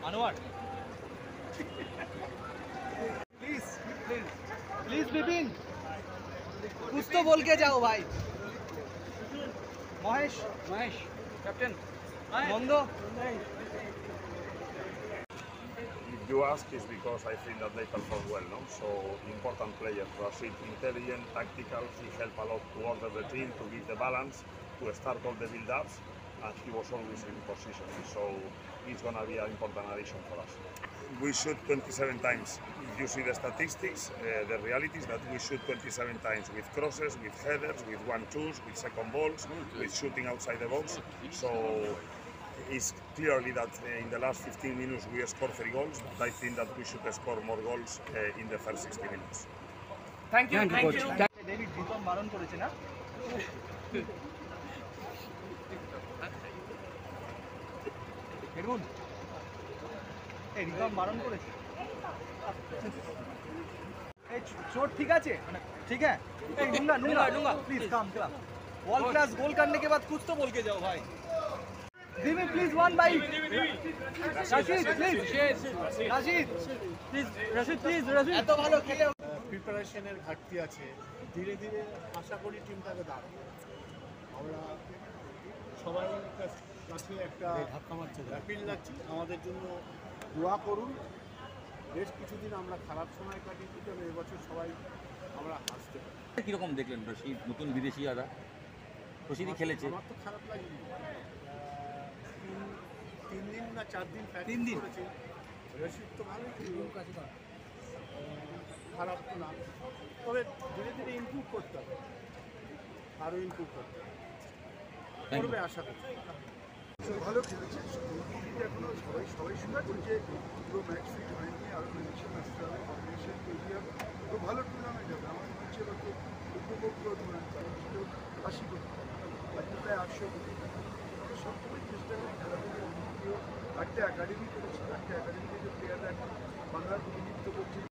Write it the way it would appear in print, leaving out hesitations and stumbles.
Anwar please please please Bipin कुछ तो बोल के जाओ भाई महेश महेश कैप्टन बंदो If you ask, it's because I think that they perform well, no? So important players, Rashid, intelligent, tactical. He helped a lot to order the team, to give the balance, to start all the build-ups, and he was always in position. So it's going to be an important addition for us. We shoot 27 times. If you see the statistics, the reality is that we shoot 27 times with crosses, with headers, with 1-2s, with second balls, with shooting outside the box. So it's clearly that in the last 15 minutes we scored 3 goals, but I think that we should score more goals in the first 60 minutes. Thank you. David Viton বারণ করেছে না heroin এই রিতম বারণ করেছে এই चोट ठीक আছে ठीक है ए नूंगा नूंगा नूंगा please come come world class goal करने के बाद कुछ तो बोल के जाओ भाई दिमी please one by Rashid please Rashid please Rashid please Rashid এত ভালো খেলে প্রিপারেশনের ঘাটতি আছে ধীরে ধীরে আশা করি টিমটাকে দাঁড়াবে আমরা সবাই কাছে একটা অ্যাপিল রাখছি আমাদের জন্য দোয়া করুন বেশ কিছুদিন আমরা খারাপ সময় কাটিয়েছি তবে এবছর সবাই আমরা হাসতে পারি কীরকম দেখলেন রশিদ নতুন বিদেশি আদা রশিদই খেলেছে আমার তো খারাপ লাগেনি 3 দিন না 4 দিন 3 দিন করেছে রশিদ তো ভালোই খারাপ তো না তবে ধীরে ধীরে ইমপ্রুভ করতে হবে আরও ইমপ্রুভ করতে হবে করবে আশা করি ভালো খেলেছে এখনো সবাই সুন্দর করছে পুরো ম্যাচ ফিট হয়নি আরও ম্যানেজমেন্ট আসতে হবে কম্বিনেশন তৈরি হবে তো ভালো টুর্নামেন্ট হবে আমার মনে হচ্ছে এবার তো উপভোগ করে টুর্নামেন্ট ছিল 80 কোটি বাকি প্রায় 800 কোটি সবসময় চেষ্টা করি খেলাধুলো একটা একাডেমি করেছি একটা একাডেমিতে যে প্লেয়াররা এখন বাংলার প্রতিনিধিত্ব করছে